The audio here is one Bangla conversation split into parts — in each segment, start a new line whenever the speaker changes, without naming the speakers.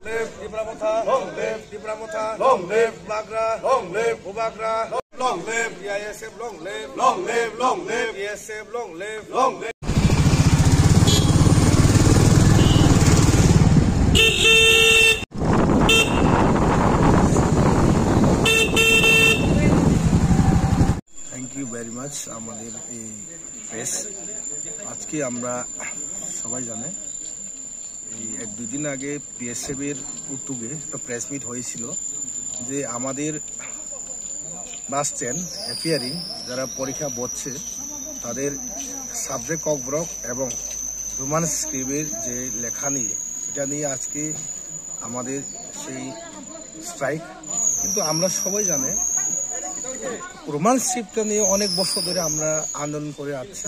live Dibramotha, long live Dibramotha, long live Bagra, long live Ubagra, long live PISF, long live, long live, long live PSF, long live, long live.
Thank you very much. আমাদের এই প্রেস আজকে আমরা সবাই জানে এই 1-2 দিন আগে পিএসএফ এর উদ্যোগে একটা প্রেস মিট হয়েছিল যে আমাদের ক্লাস 10 অ্যাপিয়ারিং যারা পরীক্ষা বসছে তাদের সাবজেক্ট ককব্রক এবং রোমান স্ক্রিপ্টের যে লেখা নিয়ে এটা নিয়ে আজকে আমাদের সেই স্ট্রাইক। কিন্তু আমরা সবাই জানে রোমান স্ক্রিপ্টটা নিয়ে অনেক বছর ধরে আমরা আন্দোলন করে আসছি,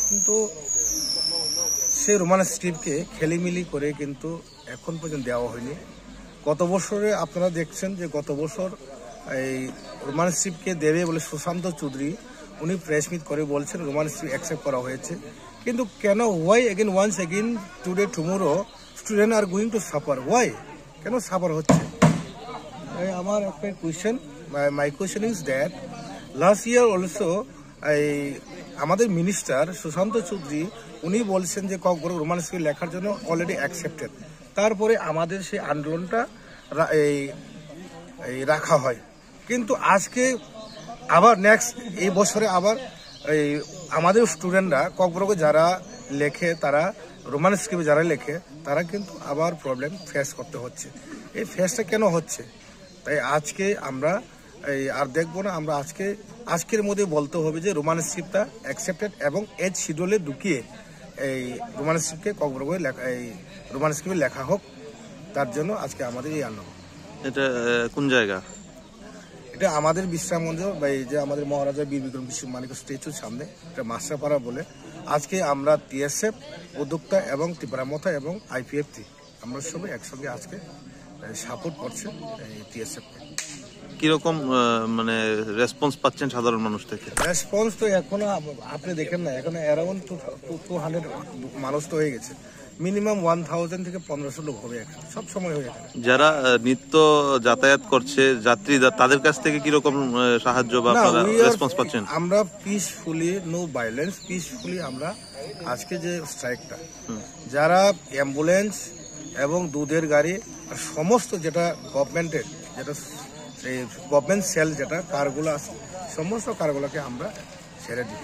কিন্তু সেই রোমান স্ক্রিপ্টকে খেলিমিলি করে কিন্তু এখন পর্যন্ত দেওয়া হয়নি। গত বছরে আপনারা দেখছেন যে গত বছর এই রোমান স্ক্রিপ্টকে দেবে বলে সুশান্ত চৌধুরী উনি প্রেস মিট করে বলছেন রোমান স্ক্রিপ্ট অ্যাকসেপ্ট করা হয়েছে, কিন্তু কেন why again once again today tomorrow student are going to suffer, why কেন সাফার হচ্ছে? আমার একটা question, my question is that last year also আমাদের মিনিস্টার সুশান্ত চৌধুরী উনি বলছেন যে ককব্রক রোমান স্ক্রিপ্ট লেখার জন্য অলরেডি অ্যাকসেপ্টেড, তারপরে আমাদের সেই আন্দোলনটা রাখা হয়। কিন্তু আজকে আবার নেক্সট এই বছরে আবার আমাদের স্টুডেন্টরা ককব্রকে যারা লেখে তারা রোমান স্ক্রিপ্টে যারা লেখে তারা কিন্তু আবার প্রবলেম ফেস করতে হচ্ছে। এই ফেসটা কেন হচ্ছে? তাই আজকে আমরা আর দেখবো না, আমরা আজকের মধ্যে বলতে হবে যে রোমান স্ক্রিপ্টটা অ্যাকসেপ্টেড এবং এজ শিডিউলে ঢুকিয়ে এই রোমান স্ক্রিপ্টকে ককব্রকে লেখা এই রোমান স্ক্রিপ্টে লেখা হোক, তার জন্য আজকে আমাদের এই আন্দোলন।
এটা কোন জায়গা?
এটা আমাদের বিশ্রাম মন্দির বা এই যে আমাদের মহারাজা বীর বিক্রম মানিক স্ট্যাচুর সামনে, এটা মাস্টারপাড়া বলে। আজকে আমরা টিএসএফ উদ্যোক্তা এবং ত্রিপুরামথা এবং আইপিএফটি আমরা সবাই একসঙ্গে আজকে সাপোর্ট করছে এই টিএসএফকে।
কিরকম মানে রেসপন্স পাচ্ছেন সাধারণ মানুষ থেকে?
রেসপন্স তো এখনো আপনি দেখেন না, এখন অ্যারাউন্ড 200 মানুষ তো হয়ে গেছে, মিনিমাম 1000 থেকে 1500 লোক হবে এখানে, সব সময় হয়ে এখানে।
যারা নিত্য যাতায়াত করছে যাত্রী তাদের কাছ থেকে কিরকম সাহায্য বা রেসপন্স পাচ্ছেন?
আমরা পিসফুলি, নো ভায়োলেন্স, পিসফুলি আমরা আজকে যে স্ট্রাইকটা, যারা অ্যাম্বুলেন্স এবং দুধের গাড়ি আর সমস্ত যেটা গভর্নমেন্টের যেটা গভর্নমেন্ট সেল যেটা কারগুলো আছে সমস্ত কারগুলোকে আমরা ছেড়ে দিই।